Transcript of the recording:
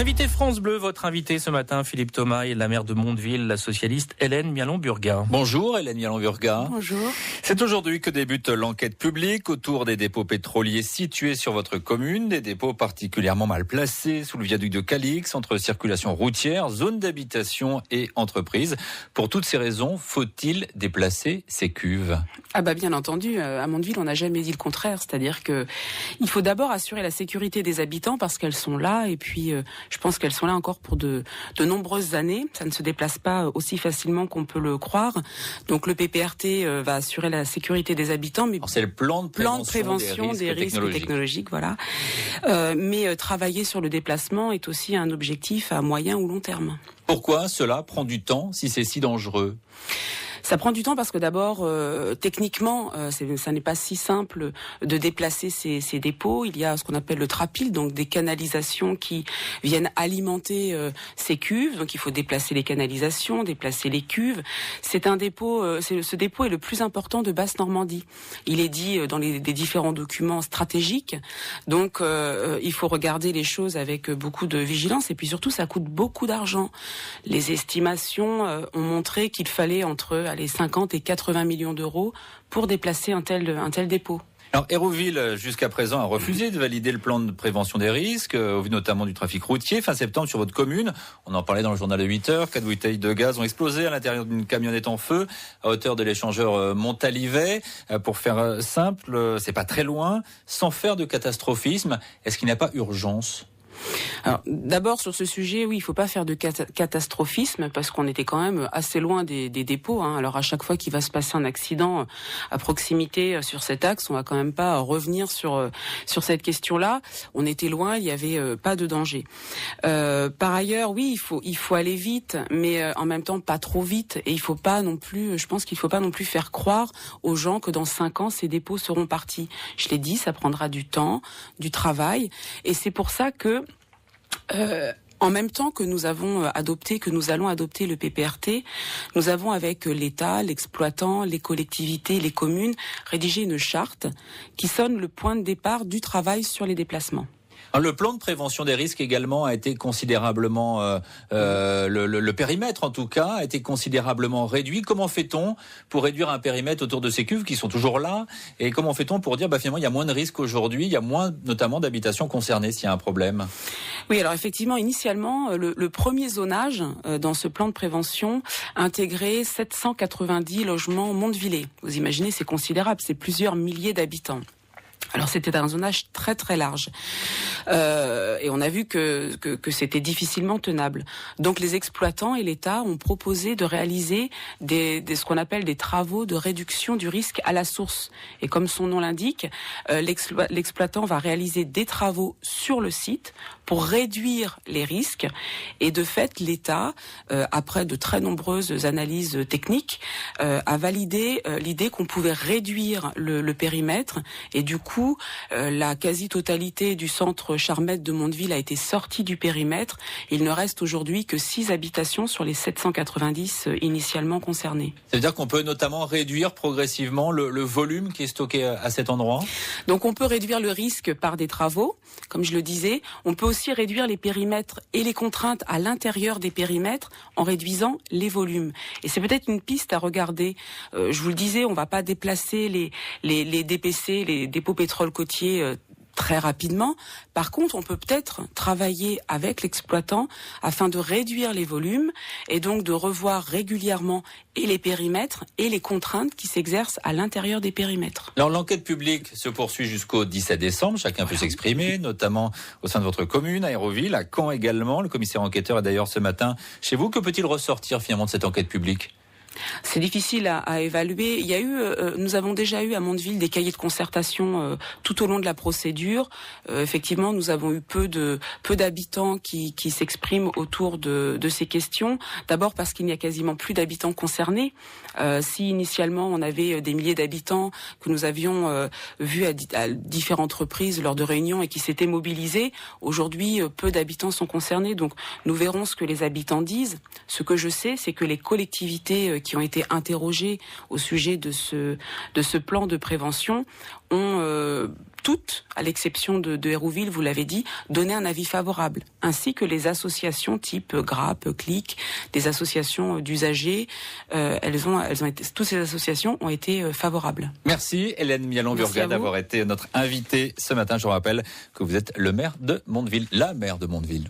L'invité France Bleu, votre invité ce matin, Philippe Thomas, et la maire de Mondeville, la socialiste Hélène Mialon-Burgat. Bonjour Hélène Mialon-Burgat. Bonjour. C'est aujourd'hui que débute l'enquête publique autour des dépôts pétroliers situés sur votre commune, des dépôts particulièrement mal placés sous le viaduc de Calix, entre circulation routière, zone d'habitation et entreprise. Pour toutes ces raisons, faut-il déplacer ces cuves ? Ah bah bien entendu, à Mondeville, on n'a jamais dit le contraire, c'est-à-dire que il faut d'abord assurer la sécurité des habitants parce qu'elles sont là et puis je pense qu'elles sont là encore pour de nombreuses années. Ça ne se déplace pas aussi facilement qu'on peut le croire. Donc le PPRT va assurer la sécurité des habitants, mais c'est le plan de prévention des risques technologiques, voilà. Mais travailler sur le déplacement est aussi un objectif à moyen ou long terme. Pourquoi cela prend du temps si c'est si dangereux ? Ça prend du temps parce que d'abord, techniquement, ça n'est pas si simple de déplacer ces dépôts. Il y a ce qu'on appelle le trapil, donc des canalisations qui viennent alimenter ces cuves. Donc il faut déplacer les canalisations, déplacer les cuves. C'est un dépôt, ce dépôt est le plus important de Basse-Normandie. Il est dit dans des différents documents stratégiques. Donc il faut regarder les choses avec beaucoup de vigilance et puis surtout ça coûte beaucoup d'argent. Les estimations ont montré qu'il fallait entre 50 et 80 millions d'euros pour déplacer un tel dépôt. Alors, Hérouville, jusqu'à présent, a refusé de valider le plan de prévention des risques, au vu notamment du trafic routier. Fin septembre, sur votre commune, on en parlait dans le journal de 8 heures, 4 bouteilles de gaz ont explosé à l'intérieur d'une camionnette en feu, à hauteur de l'échangeur Montalivet. Pour faire simple, c'est pas très loin, sans faire de catastrophisme. Est-ce qu'il n'y a pas urgence ? Alors, d'abord sur ce sujet, oui, il faut pas faire de catastrophisme parce qu'on était quand même assez loin des dépôts. Alors à chaque fois qu'il va se passer un accident à proximité sur cet axe, on va quand même pas revenir sur cette question-là. On était loin, il y avait pas de danger. Par ailleurs, oui, il faut aller vite, mais en même temps pas trop vite. Et il faut pas non plus, je pense qu'il faut pas non plus faire croire aux gens que dans 5 ans ces dépôts seront partis. Je l'ai dit, ça prendra du temps, du travail, et c'est pour ça que en même temps que nous allons adopter le PPRT, nous avons avec l'État, l'exploitant, les collectivités, les communes, rédigé une charte qui sonne le point de départ du travail sur les déplacements. Le plan de prévention des risques également a été considérablement, le périmètre en tout cas, a été considérablement réduit. Comment fait-on pour réduire un périmètre autour de ces cuves qui sont toujours là ? Et comment fait-on pour dire finalement il y a moins de risques aujourd'hui, il y a moins notamment d'habitations concernées s'il y a un problème ? Oui, alors effectivement, initialement, le premier zonage dans ce plan de prévention intégrait 790 logements mondevillais. Vous imaginez, c'est considérable, c'est plusieurs milliers d'habitants. Alors c'était un zonage très très large et on a vu que c'était difficilement tenable. Donc les exploitants et l'État ont proposé de réaliser ce qu'on appelle des travaux de réduction du risque à la source. Et comme son nom l'indique, l'exploitant va réaliser des travaux sur le site pour réduire les risques. Et de fait, l'État, après de très nombreuses analyses techniques, a validé l'idée qu'on pouvait réduire le périmètre et du coup la quasi-totalité du centre Charmette de Mondeville a été sortie du périmètre. Il ne reste aujourd'hui que 6 habitations sur les 790 initialement concernées. Ça veut dire qu'on peut notamment réduire progressivement le volume qui est stocké à cet endroit ? Donc on peut réduire le risque par des travaux, comme je le disais. On peut aussi réduire les périmètres et les contraintes à l'intérieur des périmètres en réduisant les volumes. Et c'est peut-être une piste à regarder. Je vous le disais, on va pas déplacer les DPC, les dépôts pétrole côtier très rapidement. Par contre, on peut peut-être travailler avec l'exploitant afin de réduire les volumes et donc de revoir régulièrement et les périmètres et les contraintes qui s'exercent à l'intérieur des périmètres. Alors l'enquête publique se poursuit jusqu'au 17 décembre. Chacun peut s'exprimer, notamment au sein de votre commune, à Hérouville, à Caen également. Le commissaire enquêteur est d'ailleurs ce matin chez vous. Que peut-il ressortir finalement de cette enquête publique ? C'est difficile à évaluer. Il y a eu, nous avons déjà eu à Mondeville des cahiers de concertation tout au long de la procédure. Effectivement, nous avons eu peu d'habitants qui s'expriment autour de ces questions. D'abord parce qu'il n'y a quasiment plus d'habitants concernés. Si initialement on avait des milliers d'habitants que nous avions vus à différentes reprises lors de réunions et qui s'étaient mobilisés, aujourd'hui peu d'habitants sont concernés. Donc nous verrons ce que les habitants disent. Ce que je sais, c'est que les collectivités qui ont été interrogées au sujet de ce plan de prévention ont toutes, à l'exception de Hérouville, vous l'avez dit, donné un avis favorable, ainsi que les associations type GRAP, CLIC, des associations d'usagers. Toutes ces associations ont été favorables. Merci Hélène Mialon-Burgat d'avoir été notre invitée ce matin. Je vous rappelle que vous êtes le maire de Mondeville, la maire de Mondeville.